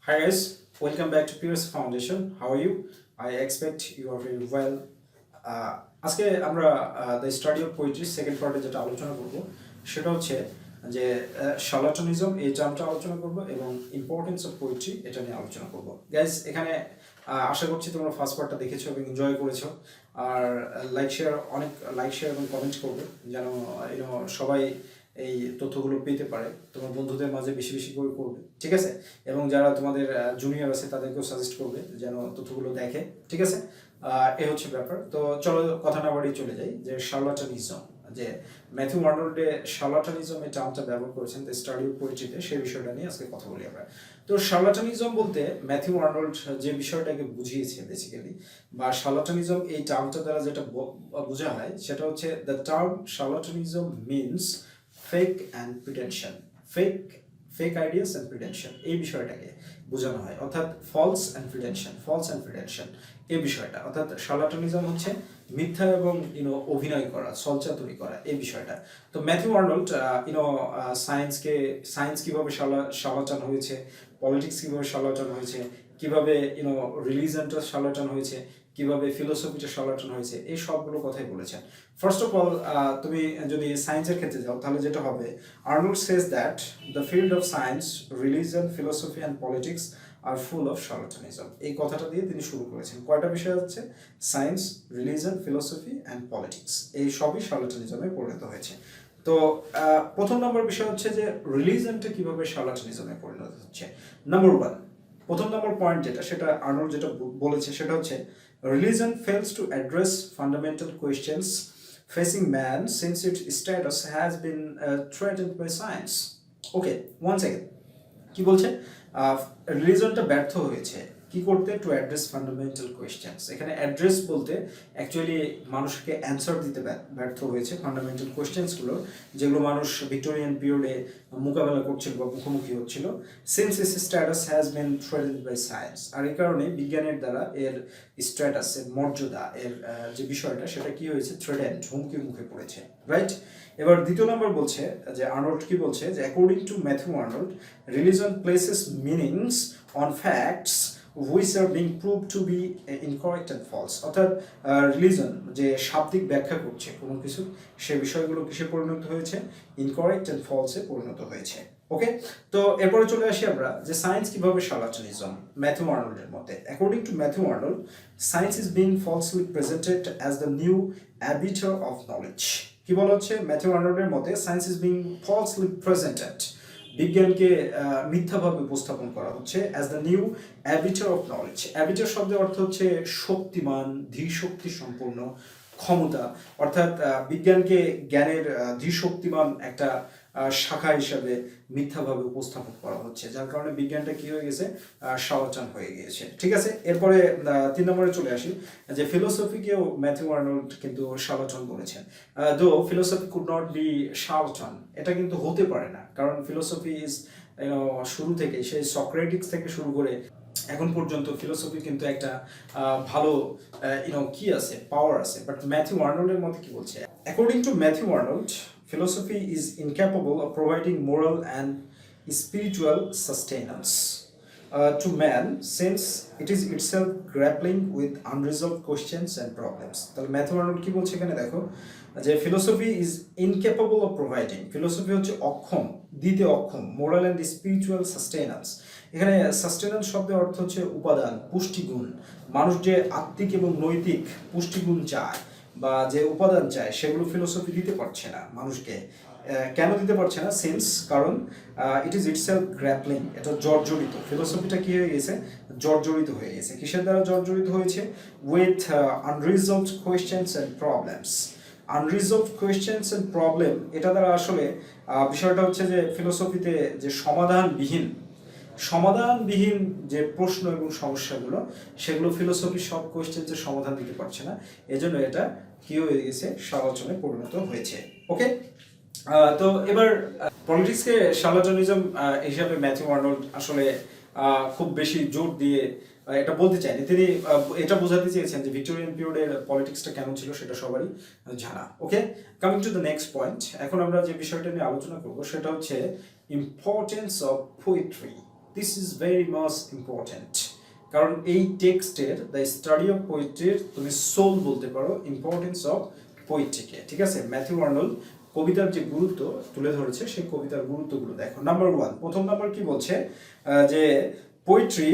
Hi guys, welcome back to Pierce Foundation. How are you? I expect you are very well. আজকে আমরা the study of poetry second পার্টে যেটা আলোচনা করব সেটা হচ্ছে যে শার্লাটানিজম এই টার্মটা আলোচনা করব এবং ইম্পর্টেন্স অফ পোয়েট্রি এটা নিয়ে আলোচনা করব। গাইজ এখানে আশা করছি তোমরা ফার্স্ট পার্টটা দেখেছো এবং এনজয় করেছো। আর লাইক শেয়ার এবং কমেন্ট করবে যেন সবাই এই তথ্যগুলো পেতে পারে, তোমার বন্ধুদের মাঝে বেশি বেশি করে করবে, ঠিক আছে? এবং যারা তোমাদের জুনিয়র আছে তাদেরকেও সাজেস্ট করবে যেন তথ্যগুলো দেখে, ঠিক আছে? এ হচ্ছে ব্যাপার। তো চলো কথা না বাড়িয়ে চলে যাই যে শার্লাটানিজম, যে ম্যাথিউ আর্নল্ডে শার্লাটানিজম এই টার্মটা ব্যবহার করেছেন দ্য স্টাডি অফ পোয়েট্রিতে, সেই বিষয়টা নিয়ে আজকে কথা বলি আমরা। তো শার্লাটানিজম বলতে ম্যাথিউ আর্নল্ড যে বিষয়টাকে বুঝিয়েছে বেসিক্যালি, বা শার্লাটানিজম এই টার্মটা দ্বারা যেটা বোঝা হয় সেটা হচ্ছে the term charlatanism means fake and pretension, fake ideas and pretension, এই বিষয়টাকে বোঝানো হয়। অর্থাৎ ফলস অ্যান্ড প্রিটেনশন এই বিষয়টা, অর্থাৎ শার্লাটানিজম হচ্ছে মিথ্যা এবং অভিনয় করা, ছলচাতুরি করা, এই বিষয়টা। তো ম্যাথিউ আর্নল্ড সায়েন্স কিভাবে শার্লাটান হয়েছে, পলিটিক্স কিভাবে শার্লাটান হয়েছে, কিভাবে রিলিজনটা শার্লাটান হয়েছে, কিভাবে ফিলোসফিটা শার্লাটান হয়েছে, এই সবগুলো কথাই বলেছেন। ফার্স্ট অফ অল, তুমি যদি সায়েন্সের ক্ষেত্রে যাও তাহলে যেটা হবে, Arnold says that the field of science, religion, philosophy and politics are full of charlatanism. এই কথাটা দিয়ে তিনি শুরু করেছেন। কয়টা বিষয় হচ্ছে? Science, religion, philosophy and politics, এই সবই শার্লাটানিজমে পরিণত হয়েছে। তো প্রথম নম্বর বিষয় হচ্ছে যে রিলিজনটা কিভাবে শার্লাটানিজমে পরিণত হচ্ছে। নাম্বার ওয়ান, প্রথম নম্বর পয়েন্ট যেটা, সেটা আর্নল্ড যেটা বলেছে সেটা হচ্ছে religion fails to address fundamental questions facing man since its status has been threatened by science. Okay, one second. কি বলছে? রিলিজনটা ব্যর্থ হয়েছে কি করতে? To address fundamental questions. এখানে অ্যাড্রেস বলতে অ্যাকচুয়ালি মানুষকে অ্যান্সার দিতে ব্যর্থ হয়েছে ফান্ডামেন্টাল কোয়েশ্চেন্সগুলো, যেগুলো মানুষ ভিক্টোরিয়ান পিরিয়ডে মোকাবেলা করছিল বা মুখোমুখি হচ্ছিল। Since its status has been threatened by science, আর এই কারণে বিজ্ঞানের দ্বারা এর স্ট্যাটাস, এর মর্যাদা, এর যে বিষয়টা সেটা কি হয়েছে? থ্রেটেন্ড, হুমকির মুখে পড়েছে, রাইট? এবার দ্বিতীয় নম্বর বলছে যে আর্নল্ড কি বলছে, যে according to Matthew Arnold, religion places meanings on facts which are being proved to be incorrect and false. অর্থাৎ রিলিজন যে শাব্দিক ব্যাখ্যা করছে কোনো কিছু, সে বিষয়গুলো কিসে পরিণত হয়েছে? ইনকারেক্ট অ্যান্ড ফলসে পরিণত হয়েছে। ওকে, তো এরপরে চলে আসি আমরা যে সায়েন্স কিভাবে শার্লাটানিজম ম্যাথিউ আর্নল্ডের মতে। According to Matthew Arnold, science is being falsely presented as the new arbiter of knowledge. কি বলা হচ্ছে? ম্যাথিউ আর্নল্ডের মতে science is being falsely presented, বিজ্ঞানকে মিথ্যাভাবে উপস্থাপন করা হচ্ছে as the new arbiter of knowledge. Arbiter শব্দের অর্থ হচ্ছে শক্তিমান, ধীশক্তি সম্পন্ন, ক্ষমতা, অর্থাৎ বিজ্ঞানকে জ্ঞানের ধীশক্তিমান একটা শাখা হিসাবে মিথ্যাভাবে উপস্থাপন করা হচ্ছে, যার কারণে বিজ্ঞানটা কি হয়ে গেছে? শার্লাটান হয়ে গিয়েছে, ঠিক আছে? এরপরে 3 নম্বরে চলে আসি যে ফিলোসফিকেও ম্যাথিউ আর্নল্ড কিন্তু শার্লাটান বলেছেন। দো ফিলোসফি কুড নট বি শার্লাটান, এটা কিন্তু হতে পারে না, কারণ ফিলোসফি ইজ শুরু থেকে, সেই সক্রেটিক্স থেকে শুরু করে এখন পর্যন্ত ফিলোসফি কিন্তু একটা ভালো কি আছে, পাওয়ার আছে। বাট ম্যাথিউ আর্নল্ডের মতে কি বলছে? According to Matthew Arnold, philosophy is incapable of providing moral and spiritual sustenance to man since it is itself grappling with unresolved questions and problems. তাহলে ম্যাথিউ আর্নল্ড কি বলছে এখানে? দেখো যে philosophy is incapable of providing, philosophy হচ্ছে অক্ষম, দিতে অক্ষম, মোরাল অ্যান্ড স্পিরিচুয়াল সাস্টেন্যান্স। এখানে সাস্টেন্যান্স শব্দের অর্থ হচ্ছে উপাদান, পুষ্টিগুণ। মানুষ যে আত্মিক এবং নৈতিক পুষ্টিগুণ চায় বা যে উপাদান চায়, সেগুলো ফিলোসফি দিতে পারছে না মানুষকে। কেন দিতে পারছে না? সিন্স, কারণ ইট ইজ ইটসেলফ গ্র্যাপলিং, এটা জর্জরিত। ফিলোসফিটা কি হয়ে গেছে? জর্জরিত হয়ে গেছে। কিসের দ্বারা জর্জরিত হয়েছে? With unresolved questions and problems. Unresolved questions and problem, এটা দ্বারা আসলে বিষয়টা হচ্ছে যে ফিলোসফিতে যে সমাধানবিহীন যে প্রশ্ন এবং সমস্যাগুলো, সেগুলো ফিলোসফি সব কোয়েশ্চেন্সের সমাধান দিতে পারছে না, এজন্য এটা কি হয়ে গেছে? শার্লাটানে পরিণত হয়েছে। ওকে, তো এবার পলিটিক্সকে শার্লাটানিজম হিসাবে ম্যাথিউ আর্নল্ড আসলে খুব বেশি জোর দিয়ে এটা বলতে চাইনি। তিনি এটা বোঝাতে চেয়েছেন যে ভিক্টোরিয়ান পিরিয়ডের পলিটিক্সটা কেমন ছিল সেটা সবারই জানা। Okay, coming to the next point, এখন আমরা যে বিষয়টা নিয়ে আলোচনা করব সেটা হচ্ছে importance of poetry, this is very much important, কারণ এই টেক্সটের দ্য স্টাডি অফ পোয়েট্রির তুমি সোল বলতে পারো ইম্পর্টেন্স অফ পোয়েট্রিকে। ঠিক আছে, ম্যাথিউ আর্নল্ড কবিতার যে গুরুত্ব তুলে ধরেছে সেই কবিতার গুরুত্বগুলো দেখো। নাম্বার 1, প্রথম নাম্বার কি বলছে, যে poetry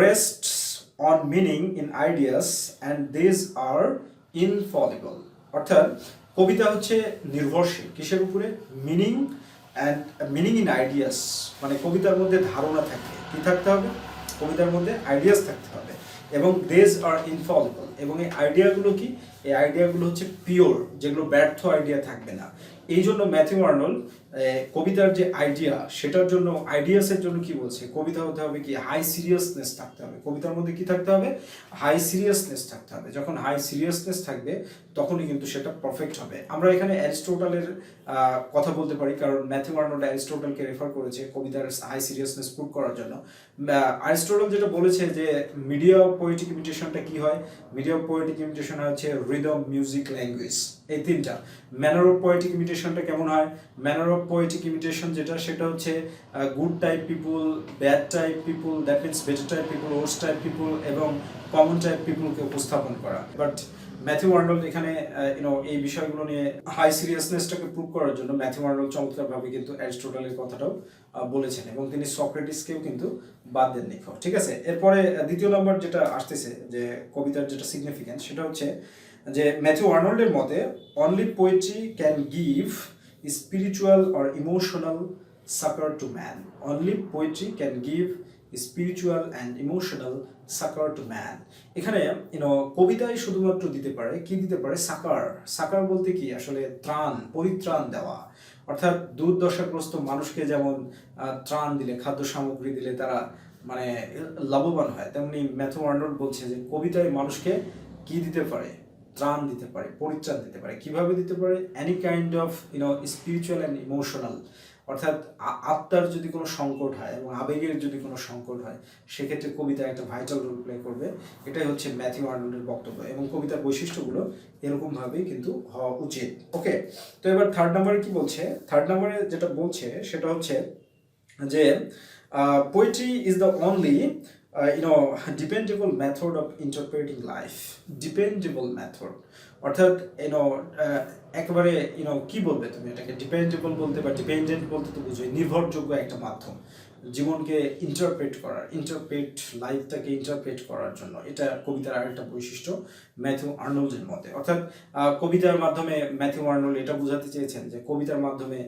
rests on meaning in ideas and this are infallible. অর্থাৎ কবিতা হচ্ছে নির্ভরশীল কিসের উপরে, meaning and meaning in ideas, মানে কবিতার মধ্যে ধারণা থাকবে, কি থাকতে হবে, কবিতার মধ্যে আইডিয়াস থাকতে হবে, এবং দেজ আর ইনফলিবল, এবং এই আইডিয়াগুলো কি, এই আইডিয়াগুলো হচ্ছে পিওর, যেগুলো ব্যর্থ আইডিয়া থাকবে না। এই জন্য ম্যাথিউ আর্নল্ড কবিতার যে আইডিয়া সেটার জন্য, আইডিয়াসের জন্য কি বলছে, কবিতা হতে হবে কি হাই সিরিয়াসনেস থাকতে হবে, কবিতার মধ্যে কি থাকতে হবে, হাই সিরিয়াসনেস থাকতে হবে। যখন হাই সিরিয়াসনেস থাকবে তখনই কিন্তু সেটা পারফেক্ট হবে। আমরা এখানে অ্যারিস্টোটলের কথা বলতে পারি, কারণ ম্যাথিউ আর্নল্ড অ্যারিস্টোটলকে রেফার করেছে কবিতার হাই সিরিয়াসনেস প্রুভ করার জন্য। অ্যারিস্টোটল যেটা বলেছে যে মিডিয়া অফ পোয়েটিক ইমিটেশনটা কি হয়, মিডিয়া অফ পোয়েটিক ইমিটেশন হচ্ছে রিদম, মিউজিক, ল্যাঙ্গুয়েজ, এই তিনটা। ম্যানার অফ পোয়েটিক ইমিটেশনটা কেমন হয়, ম্যানার অফ পোয়েটিক ইমিটেশন যেটা, সেটা হচ্ছে good type people, bad type people, that means better type people, worse type people এবং কমন টাইপ পিপুলকে উপস্থাপন করা। বাট ম্যাথিউ আর্নল্ড এখানে এই বিষয়গুলো নিয়ে হাই সিরিয়াসনেসটাকে প্রুভ করার জন্য ম্যাথিউ আর্নল্ড চমৎকারভাবে কিন্তু অ্যারিস্টোটলের কথাটাও বলেছেন, এবং তিনি সক্রেটিসকেও কিন্তু বাদ দেননি। ঠিক আছে, এরপরে দ্বিতীয় নম্বর যেটা আসতেছে যে কবিতার যেটা সিগনিফিকেন্স, সেটা হচ্ছে যে ম্যাথিউ আর্নল্ডের মতে only poetry can give spiritual or emotional succour to man, only poetry can give spiritual and emotional succour to man. এখানে কবিতায় শুধুমাত্র দিতে পারে, কি দিতে পারে, সাকার। সাকার বলতে কি, আসলে ত্রাণ, পরিত্রাণ দেওয়া। অর্থাৎ দুর্দশাগ্রস্ত মানুষকে যেমন ত্রাণ দিলে, খাদ্য সামগ্রী দিলে তারা মানে লাভবান হয়, তেমনি ম্যাথিউ আর্নল্ড বলছে যে কবিতায় মানুষকে কি দিতে পারে, ত্রাণ দিতে পারে, পরিত্রাণ দিতে পারে। কিভাবে দিতে পারে, any kind of spiritual and emotional, অর্থাৎ আত্মার যদি কোনো সংকট হয় এবং আবেগের যদি কোনো সংকট হয়, সেক্ষেত্রে কবিতা একটা ভাইটাল রোল প্লে করবে। এটাই হচ্ছে ম্যাথিউ আর্নল্ডের বক্তব্য, এবং কবিতার বৈশিষ্ট্যগুলো এরকমভাবেই কিন্তু হওয়া উচিত। ওকে, তো এবার থার্ড নাম্বারে কি বলছে, থার্ড নাম্বারে যেটা বলছে সেটা হচ্ছে যে poetry is the only dependable method of interpreting life, dependable method, অর্থাৎ একেবারে কি বলবে তুমি এটাকে, ডিপেন্ডেবল বলতে বা ডিপেন্ডেন্ট বলতে তো বুঝোই নির্ভরযোগ্য একটা মাধ্যম জীবনকে ইন্টারপ্রেট লাইফটাকে ইন্টারপ্রেট করার জন্য। এটা কবিতার আরেকটা বৈশিষ্ট্য ম্যাথিউ আর্নল্ডের মতে। অর্থাৎ কবিতার মাধ্যমে ম্যাথিউ আর্নল্ড এটা বোঝাতে চেয়েছেন যে কবিতার মাধ্যমে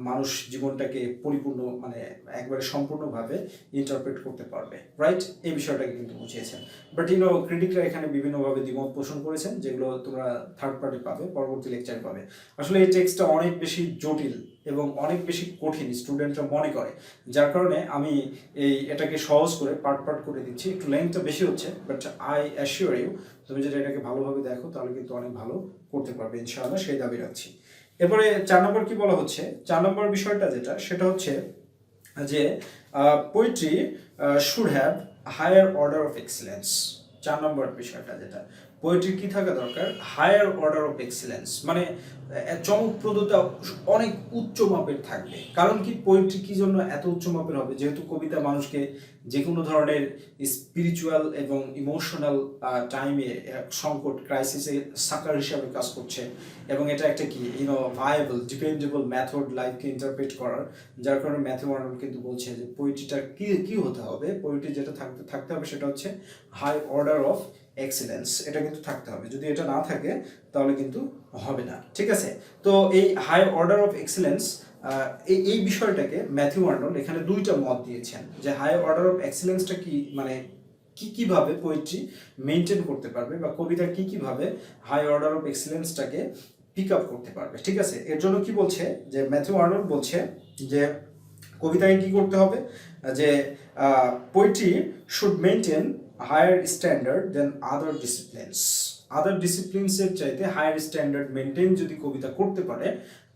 মানুষ জীবনটাকে পরিপূর্ণ, মানে একবারে সম্পূর্ণভাবে ইন্টারপ্রেট করতে পারবে, রাইট? এই বিষয়টাকে কিন্তু বুঝিয়েছেন। বাট ক্রিটিকরা এখানে বিভিন্নভাবে দ্বিমত পোষণ করেছেন, যেগুলো তোমরা থার্ড পার্টি পাবে, পরবর্তী লেকচারে পাবে। আসলে এই টেক্সটটা অনেক বেশি জটিল এবং অনেক বেশি কঠিন স্টুডেন্টরা মনে করে, যার কারণে আমি এটাকে সহজ করে পার্ট করে দিচ্ছি। একটু লেন্থটা বেশি হচ্ছে, বাট আই অ্যাসিওর ইউ তুমি যদি এটাকে ভালোভাবে দেখো তাহলে কিন্তু অনেক ভালো করতে পারবে ইনশাআল্লাহ, সেই দাবি রাখছি। এরপরে 4 নম্বর কি বলা হচ্ছে, 4 নম্বর বিষয়টা যেটা, সেটা হচ্ছে যে poetry should have higher order of excellence. 4 নম্বর বিষয়টা যেটা, পোয়েট্রি কি থাকা দরকার, হায়ার অর্ডার অফ এক্সিলেন্স, মানে চমকপ্রদতা অনেক উচ্চ মাপের থাকবে। কারণ কি, পোয়েট্রি কি জন্য এত উচ্চ মাপের হবে, যেহেতু কবিতা মানুষকে যে কোনো ধরনের স্পিরিচুয়াল এবং ইমোশনাল টাইমে সংকট, ক্রাইসিসে সাকার হিসাবে কাজ করছে, এবং এটা একটা কি ভায়াবল ডিপেন্ডেবল মেথড লাইফকে ইন্টারপ্রেট করার। যার কারণে ম্যাথিউ আর্নল্ড কিন্তু বলছে যে পোয়েট্রিটা কি হতে হবে, পোয়েট্রি যেটা থাকতে হবে সেটা হচ্ছে হাই অর্ডার অফ এক্সিলেন্স, এটা কিন্তু থাকতে হবে। যদি এটা না থাকে তাহলে কিন্তু হবে না, ঠিক আছে? তো এই হাই অর্ডার অফ এক্সিলেন্স, এই বিষয়টাকে ম্যাথিউ আর্নল্ড এখানে দুইটা মত দিয়েছেন, যে হাই অর্ডার অফ এক্সিলেন্সটা কি, মানে কিভাবে পোয়েট্রি মেনটেন করতে পারবে, বা কবিতা কিভাবে হাই অর্ডার অফ এক্সিলেন্সটাকে পিক আপ করতে পারবে, ঠিক আছে? এর জন্য কি বলছে, যে ম্যাথিউ আর্নল্ড বলছে যে কবিতায় কি করতে হবে, যে poetry should maintain higher standard than other disciplines. Other ডিসিপ্লিনসের চাইতে হায়ার স্ট্যান্ডার্ড মেনটেন যদি কবিতা করতে পারে,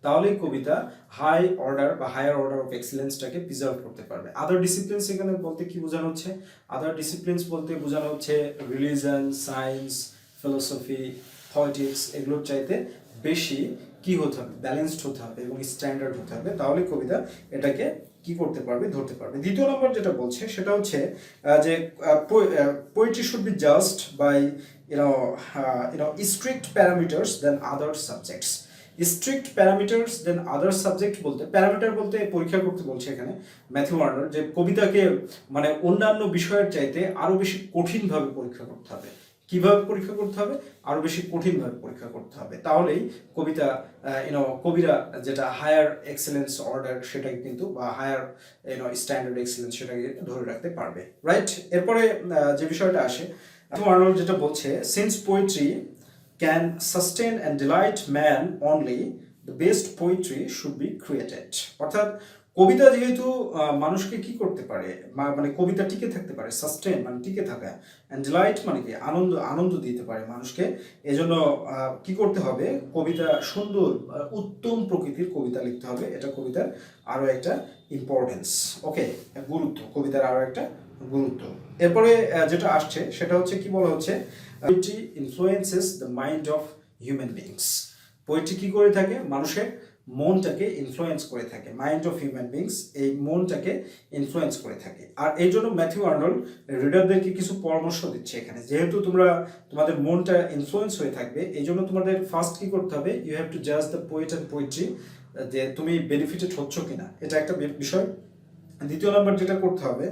তাহলেই কবিতা হাই অর্ডার বা হায়ার অর্ডার অফ এক্সিলেন্সটাকে প্রিজার্ভ করতে পারবে। আদার ডিসিপ্লিনস এখানে বলতে কি বোঝানো হচ্ছে, আদার ডিসিপ্লিনস বলতে বোঝানো হচ্ছে রিলিজন, সায়েন্স, ফিলোসফি, পলিটিক্স, এগুলোর চাইতে বেশি কি হতে হবে, ব্যালেন্সড হতে হবে এবং স্ট্যান্ডার্ড হতে হবে, তাহলে কবিতা এটাকে কি করতে পারবে, ধরতে পারবে। দ্বিতীয় নম্বর যেটা বলছে সেটা হচ্ছে যে poetry should be just by strict parameters than other subjects. Strict parameters than other subject বলতে, প্যারামিটার বলতে পরীক্ষা করতে বলছে এখানে ম্যাথিউ আর্নল্ড, যে কবিতাকে মানে অন্যান্য বিষয়ের চাইতে আরো বেশি কঠিনভাবে পরীক্ষা করতে হবে। কিভাবে পরীক্ষা করতে হবে? আরো বেশি কঠিনভাবে পরীক্ষা করতে হবে, তাহলেই কবিতা কবিরা যেটা হায়ার এক্সেলেন্স অর্ডার সেটাকে কিন্তু, বা হায়ার স্ট্যান্ডার্ড এক্সেলেন্স সেটাকে ধরে রাখতে পারবে, রাইট? এরপরে যে বিষয়টা আসে, ম্যাথিউ আর্নল্ড যেটা বলছে, since poetry can sustain and delight man only, the best poetry should be created. অর্থাৎ কবিতা যেহেতু মানুষকে কি করতে পারে, মানে কবিতা টিকে থাকতে পারে, সাস্টেন মানে টিকে থাকা, অ্যান্ড ডিলাইট মানে কি আনন্দ দিতে পারে মানুষকে, এজন্য কি করতে হবে, কবিতা সুন্দর উত্তম প্রকৃতির কবিতা লিখতে হবে। এটা কবিতার আরো একটা ইম্পর্টেন্স, ওকে, গুরুত্ব, কবিতার আরো একটা গুরুত্ব। এরপরে যেটা আসছে সেটা হচ্ছে কি বলা হচ্ছে, poetry influences the mind of human beings. Poetry কি করে থাকে, মানুষের মনটাকে ইনফ্লুয়েন্স করে থাকে, মাইন্ড অফ হিউম্যান বিংস, এই মনটাকে ইনফ্লুয়েন্স করে থাকে। আর এই জন্য ম্যাথিউ আর্নল্ড রিডারদেরকে কিছু পরামর্শ দিচ্ছে এখানে, যেহেতু তোমাদের মনটা ইনফ্লুয়েন্স হয়ে থাকবে, এই জন্য তোমাদের ফার্স্ট কি করতে হবে, ইউ হ্যাভ টু জাজ দ্য পোয়েট অ্যান্ড পোয়েট্রি, যে তুমি বেনিফিটেড হচ্ছ কিনা, এটা একটা বিষয়। দ্বিতীয় নম্বর যেটা করতে হবে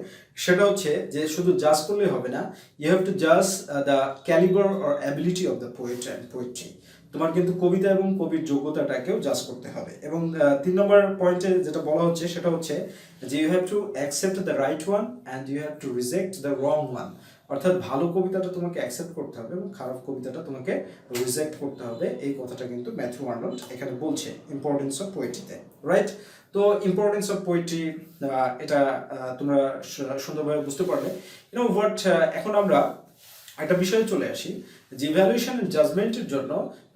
সেটা হচ্ছে যে শুধু জাজ করলেই হবে না, ইউ হ্যাভ টু জাজ the calibre or ability of the poet and poetry. তোমার কিন্তু কবিতা এবং কবির যোগ্যতাটাকেও জাজ করতে হবে। এবং 3 নম্বর পয়েন্টে যেটা বলা হচ্ছে সেটা হচ্ছে যে you have to accept the right one and you have to reject the wrong one. অর্থাৎ ভালো কবিতাটা তোমাকে অ্যাকসেপ্ট করতে হবে এবং খারাপ কবিতাটা তোমাকে রিজেক্ট করতে হবে। এই কথাটা কিন্তু ম্যাথিউ আর্নল্ড এখানে বলছে ইম্পর্টেন্স অফ পোয়েট্রিতে, রাইট? তো ইম্পর্টেন্স অফ পোয়েট্রি এটা তোমরা সুন্দরভাবে বুঝতে পারলে। হোয়াট, এখন আমরা একটা বিষয়ে চলে আসি, যে ইভ্যালুয়েশন এন্ড জাজমেন্টের জন্য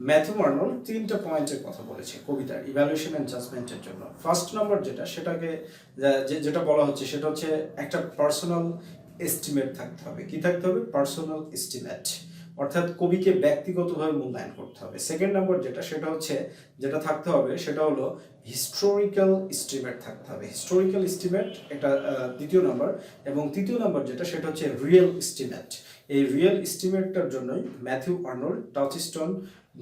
ম্যাথিউ আর্নল্ড 3টা পয়েন্টের কথা বলেছে কবিতার ইভ্যালুয়েশন এন্ড জাজমেন্টের জন্য। ফার্স্ট নম্বর সেটাকে যেটা বলা হচ্ছে সেটা হচ্ছে একটা পার্সোনাল এস্টিমেট থাকতে হবে। কি থাকতে হবে? পার্সোনাল এস্টিমেট, অর্থাৎ কবিকে ব্যক্তিগতভাবে মূল্যায়ন করতে হবে। সেকেন্ড নম্বর সেটা হচ্ছে যেটা থাকতে হবে সেটা হলো হিস্টোরিক্যাল এস্টিমেট থাকতে হবে। হিস্টোরিক্যাল এস্টিমেট এটা দ্বিতীয় নম্বর। এবং তৃতীয় নম্বর সেটা হচ্ছে রিয়েল এস্টিমেট। এই রিয়েল এস্টিমেটটার জন্যই ম্যাথিউ আর্নল্ড টাচস্টোন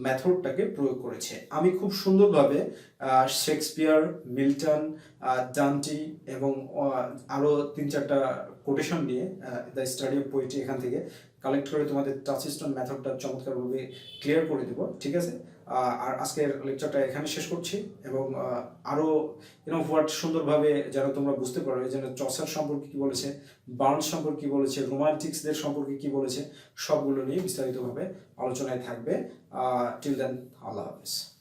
মেথডটাকে প্রয়োগ করেছে। আমি খুব সুন্দরভাবে শেক্সপিয়ার, মিল্টন, ডান্টি এবং আরও 3-4টা কোটেশন নিয়ে দ্য স্টাডি অফ পোয়েট্রি এখান থেকে কালেক্ট করে তোমাদের টাচস্টোন মেথডটা চমৎকারভাবে ক্লিয়ার করে দেবো, ঠিক আছে? আর আজকের লেকচারটা এখানে শেষ করছি। এবং আরও হোয়াট সুন্দরভাবে যেন তোমরা বুঝতে পারো, যেন চসার সম্পর্কে কী বলেছে, বার্নস সম্পর্কে কী বলেছে, রোমান্টিক্সদের সম্পর্কে কী বলেছে, সবগুলো নিয়ে বিস্তারিতভাবে আলোচনায় থাকবে। টিল দেন, আল্লাহ হাফিজ।